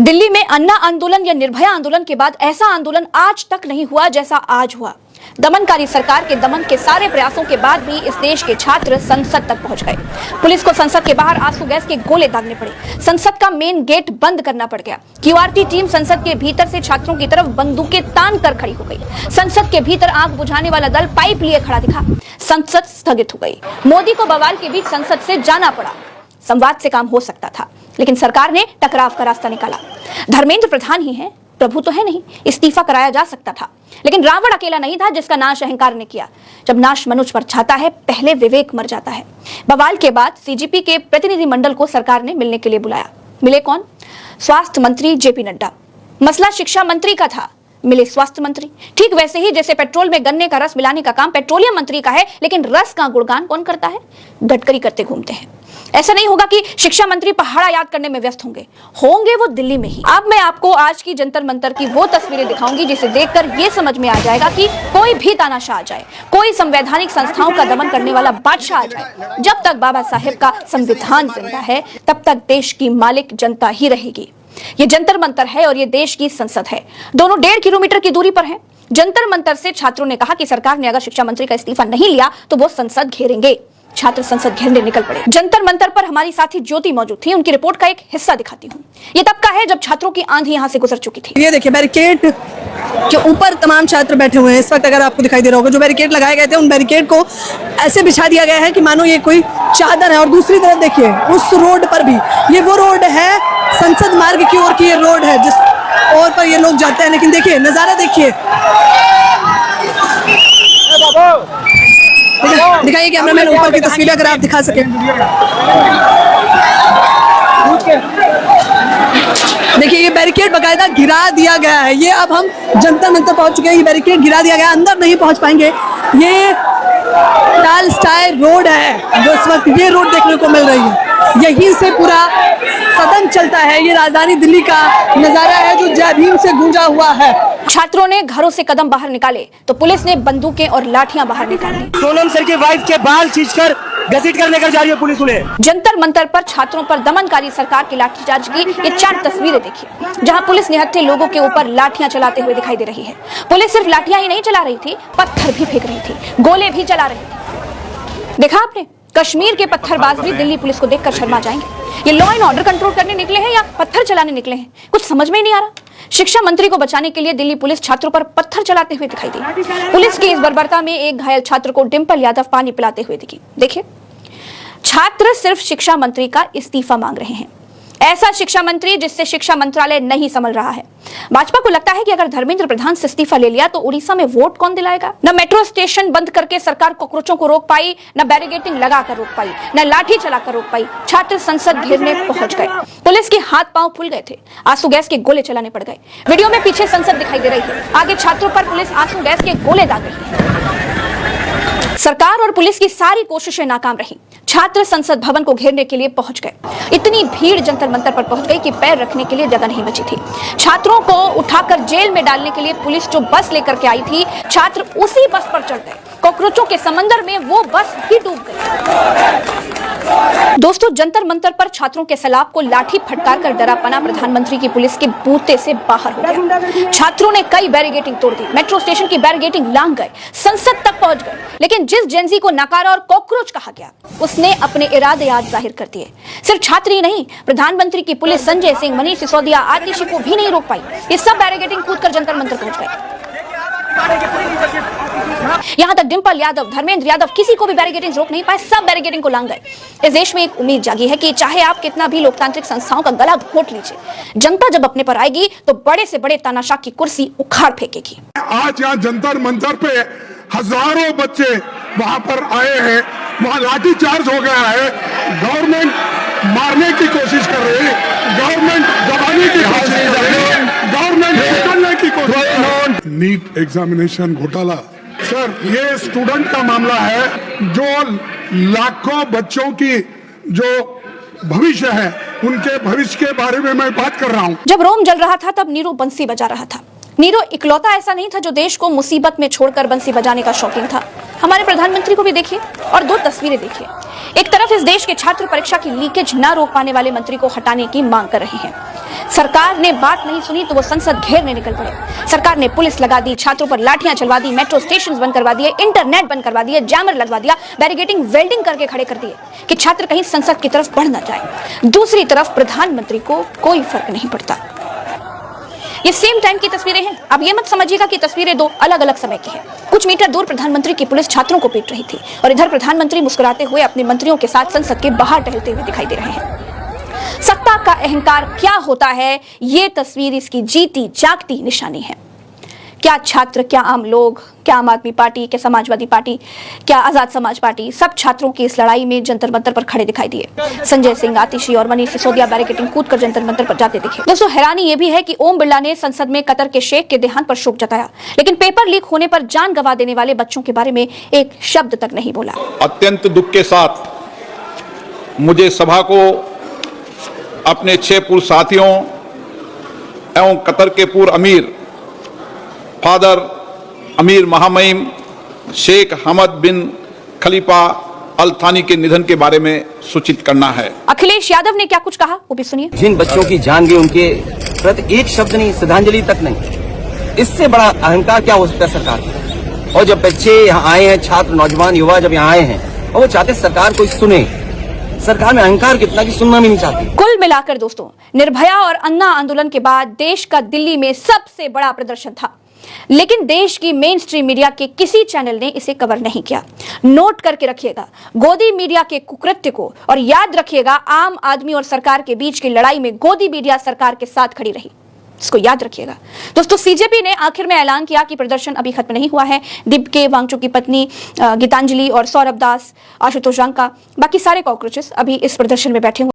दिल्ली में अन्ना आंदोलन या निर्भया आंदोलन के बाद ऐसा आंदोलन आज तक नहीं हुआ जैसा आज हुआ। दमनकारी सरकार के दमन के सारे प्रयासों के बाद भी इस देश के छात्र संसद तक पहुंच गए। पुलिस को संसद के बाहर आंसू गैस के गोले दागने पड़े। संसद का मेन गेट बंद करना पड़ गया। क्यूआरटी टीम संसद के भीतर से छात्रों की तरफ बंदूकें तान कर खड़ी हो गई। संसद के भीतर आग बुझाने वाला दल पाइप लिए खड़ा दिखा। संसद स्थगित हो गई। मोदी को बवाल के बीच संसद से जाना पड़ा। संवाद से काम हो सकता था, लेकिन सरकार ने टकराव का रास्ता निकाला। धर्मेंद्र प्रधान ही हैं, प्रभु तो है नहीं, इस्तीफा कराया जा सकता था। लेकिन रावण अकेला नहीं था जिसका नाश अहंकार ने किया। जब नाश मनुष्य पर छाता है, पहले विवेक मर जाता है। बवाल के बाद सीजीपी के प्रतिनिधिमंडल को सरकार ने मिलने के लिए बुलाया। मिले कौन? स्वास्थ्य मंत्री जेपी नड्डा। मसला शिक्षा मंत्री का था, मिले स्वास्थ्य मंत्री। ठीक वैसे ही जैसे पेट्रोल में गन्ने का रस मिलाने का काम पेट्रोलियम मंत्री का है, लेकिन रस का गुणगान कौन करता है? गडकरी करते घूमते हैं। ऐसा नहीं होगा कि शिक्षा मंत्री पहाड़ा याद करने में व्यस्त होंगे वो दिल्ली में ही। अब मैं आपको आज की जंतर मंतर की वो तस्वीरें दिखाऊंगी जिसे देखकर ये समझ में आ जाएगा कि कोई भी तानाशाह आ जाए, कोई संवैधानिक संस्थाओं का दमन करने वाला बादशाह आ जाए, जब तक बाबा साहेब का संविधान जिंदा है तब तक देश की मालिक जनता ही रहेगी। ये जंतर मंतर है और ये देश की संसद है। दोनों 1.5 किलोमीटर की दूरी पर है। जंतर मंतर से छात्रों ने कहा कि सरकार ने अगर शिक्षा मंत्री का इस्तीफा नहीं लिया तो वो संसद घेरेंगे। छात्र संसद घेरने निकल पड़े। जंतर मंतर पर हमारी साथी ज्योति मौजूद थी। उनकी रिपोर्ट का एक हिस्सा दिखाती हूँ। ये तब का है जब छात्रों की आंधी यहाँ से गुजर चुकी थी। ये देखिए बैरिकेड के ऊपर तमाम छात्र बैठे हुए हैं। इस वक्त अगर आपको दिखाई दे रहा होगा, जो बैरिकेड लगाए गए थे उन बैरिकेड को ऐसे बिछा दिया गया है कि मानो ये कोई चादर है। और दूसरी तरफ देखिए उस रोड पर भी, ये वो रोड है संसद मार्ग की ओर की ये रोड है जिस ओर पर ये लोग जाते हैं। लेकिन देखिए नजारा देखिए, दिखाइए कैमरामैन ऊपर की तस्वीरें अगर आप दिखा सकें। देखिए ये बैरिकेड बकायदा गिरा दिया गया है। ये अब हम जंतर मंतर पहुंच चुके हैं। ये बैरिकेड गिरा दिया गया, अंदर नहीं पहुंच पाएंगे। ये टाल स्टाइल रोड है जो इस वक्त ये रोड देखने को मिल रही है। यहीं से पूरा सदन चलता है। ये राजधानी दिल्ली का नजारा है जो जय भीम से गूंजा हुआ है। छात्रों ने घरों से कदम बाहर निकाले तो पुलिस ने बंदूकें और लाठियां बाहर निकाली। सोनम सर की वाइफ के बाल खींचकर घसीट कर लेकर जा रही है पुलिस उन्हें। जंतर मंतर पर छात्रों पर दमनकारी सरकार की लाठीचार्ज की ये 4 तस्वीरें देखिए, जहां पुलिस निहत्थे लोगों के ऊपर लाठियां चलाते हुए दिखाई दे रही है। पुलिस सिर्फ लाठियां ही नहीं चला रही थी, पत्थर भी फेंक रही थी, गोले भी चला रही थी। देखा आपने? कश्मीर के पत्थरबाज भी दिल्ली पुलिस को देखकर शर्मा जाएंगे। ये लॉ एंड ऑर्डर कंट्रोल करने निकले हैं या पत्थर चलाने निकले हैं? कुछ समझ में ही नहीं आ रहा। शिक्षा मंत्री को बचाने के लिए दिल्ली पुलिस छात्रों पर पत्थर चलाते हुए दिखाई दी। पुलिस की इस बर्बरता में एक घायल छात्र को डिंपल यादव पानी पिलाते हुए दिखी। देखिए, छात्र सिर्फ शिक्षा मंत्री का इस्तीफा मांग रहे हैं। ऐसा शिक्षा मंत्री जिससे शिक्षा मंत्रालय नहीं संभल रहा है। भाजपा को लगता है कि अगर धर्मेंद्र प्रधान से इस्तीफा ले लिया तो उड़ीसा में वोट कौन दिलाएगा? न मेट्रो स्टेशन बंद करके सरकार कॉकरोचों को रोक पाई, न बैरिकेडिंग लगाकर रोक पाई, न लाठी चलाकर रोक पाई। छात्र संसद घेरने पहुंच गए। पुलिस के हाथ पांव फूल गए थे। आंसू गैस के गोले चलाने पड़ गए। वीडियो में पीछे संसद दिखाई दे रही है, आगे छात्रों पर पुलिस आंसू गैस के गोले दाग रही है। सरकार और पुलिस की सारी कोशिशें नाकाम रही। छात्र संसद भवन को घेरने के लिए पहुंच गए। इतनी भीड़ जंतर मंतर पर पहुंच गई कि पैर रखने के लिए जगह नहीं बची थी। छात्रों को उठाकर जेल में डालने के लिए पुलिस जो बस लेकर के आई थी, छात्र उसी बस पर चढ़ गए। कॉकरोचों के समंदर में वो बस भी डूब गई। दोस्तों, जंतर मंतर पर छात्रों के सैलाब को लाठी फटकार कर डरा पना प्रधानमंत्री की पुलिस के बूते से बाहर हो गया। छात्रों ने कई बैरिकेडिंग तोड़ दी, मेट्रो स्टेशन की बैरिकेडिंग लांघ गए, संसद तक पहुंच गए। लेकिन जिस जेंजी को नकारा और कॉकरोच कहा गया, उसने अपने इरादे आज जाहिर कर दिए। सिर्फ छात्र ही नहीं, प्रधानमंत्री की पुलिस संजय सिंह, मनीष सिसोदिया, आतिशी को भी नहीं रोक पाई। ये सब बैरिकेडिंग कूदकर जंतर मंतर पहुंच गए। यहां तक डिंपल यादव, धर्मेंद्र यादव किसी को भी बैरिकेडिंग रोक नहीं पाए, सब बैरिकेडिंग को लांघ गए। इस देश में एक उम्मीद जागी है कि चाहे आप कितना भी लोकतांत्रिक संस्थाओं का गला घोट लीजिए, जनता जब अपने पर आएगी तो बड़े से बड़े तानाशाह की कुर्सी उखाड़ फेंकेगी। आज यहाँ जंतर मंतर पे हजारों बच्चे वहां पर आए हैं, वहां लाठीचार्ज हो गया है। गवर्नमेंट मारने की कोशिश कर रही है, गवर्नमेंट दबाने की कोशिश कर रही है, गवर्नमेंट निकलने की कोशिश कर रही है। नीट एग्जामिनेशन घोटाला, सर ये स्टूडेंट का मामला है जो लाखों बच्चों की जो भविष्य है, उनके भविष्य के बारे में मैं बात कर रहा हूँ। जब रोम जल रहा था तब नीरू बंसी बजा रहा था। नीरू इकलौता ऐसा नहीं था जो देश को मुसीबत में छोड़कर बंसी बजाने का शौकीन था। हमारे प्रधानमंत्री को भी देखिए और 2 तस्वीरें देखिए। एक तरफ इस देश के छात्र परीक्षा की लीकेज न रोक पाने वाले मंत्री को हटाने की मांग कर रहे हैं, सरकार ने बात नहीं सुनी तो वो संसद घेरने निकल पड़े। सरकार ने पुलिस लगा दी, छात्रों पर लाठियां चलवा दी, मेट्रो स्टेशन बंद करवा दिए, इंटरनेट बंद करवा दिए, जैमर लगवा दिया, बैरिकेडिंग वेल्डिंग करके खड़े कर दिए कि छात्र कहीं संसद की तरफ बढ़ न जाए। दूसरी तरफ प्रधानमंत्री को कोई फर्क नहीं पड़ता। ये सेम टाइम की तस्वीरें हैं। अब ये मत समझिएगा कि तस्वीरें दो अलग अलग समय की हैं। कुछ मीटर दूर प्रधानमंत्री की पुलिस छात्रों को पीट रही थी और इधर प्रधानमंत्री मुस्कुराते हुए अपने मंत्रियों के साथ संसद के बाहर टहलते हुए दिखाई दे रहे हैं। सत्ता का अहंकार क्या होता है, ये तस्वीर इसकी जीती जागती निशानी है। क्या छात्र, क्या आम लोग, क्या आम आदमी पार्टी, क्या समाजवादी पार्टी, क्या आजाद समाज पार्टी, सब छात्रों की इस लड़ाई में जंतर मंतर पर खड़े दिखाई दिए। संजय सिंह, आतिशी और मनीष सिसोदिया बैरिकेडिंग कूदकर जंतर मंतर पर जाते दिखे। दोस्तों, हैरानी यह भी है कि ओम बिरला ने संसद में कतर के शेख के देहांत पर शोक जताया, लेकिन पेपर लीक होने पर जान गंवा देने वाले बच्चों के बारे में एक शब्द तक नहीं बोला। अत्यंत दुख के साथ मुझे सभा को अपने 6 पूर्व साथियों एवं कतर के पूर्व अमीर फादर अमीर महामहिम शेख हमद बिन खलीफा अल थानी के निधन के बारे में सूचित करना है। अखिलेश यादव ने क्या कुछ कहा, वो भी सुनिए। जिन बच्चों की जान गई उनके प्रति एक शब्द नहीं, श्रद्धांजलि तक नहीं, इससे बड़ा अहंकार क्या हो सकता है सरकार का। और जब बच्चे यहाँ आए हैं, छात्र, नौजवान, युवा जब यहाँ आए हैं और वो चाहते सरकार को सुने, सरकार में अहंकार कितना कि सुनना भी नहीं चाहती। कुल मिलाकर दोस्तों, निर्भया और अन्ना आंदोलन के बाद देश का दिल्ली में सबसे बड़ा प्रदर्शन था, लेकिन देश की मेन स्ट्रीम मीडिया के किसी चैनल ने इसे कवर नहीं किया। नोट करके रखिएगा गोदी मीडिया के कुकृत्य को, और याद रखिएगा आम आदमी और सरकार के बीच की लड़ाई में गोदी मीडिया सरकार के साथ खड़ी रही। इसको याद रखिएगा दोस्तों। सीजेपी ने आखिर में ऐलान किया कि प्रदर्शन अभी खत्म नहीं हुआ है। दीप के वांगचुक की पत्नी गीतांजलि और सौरभ दास, आशुतोष रंका, बाकी सारे कॉकरोचेस अभी इस प्रदर्शन में बैठे हुए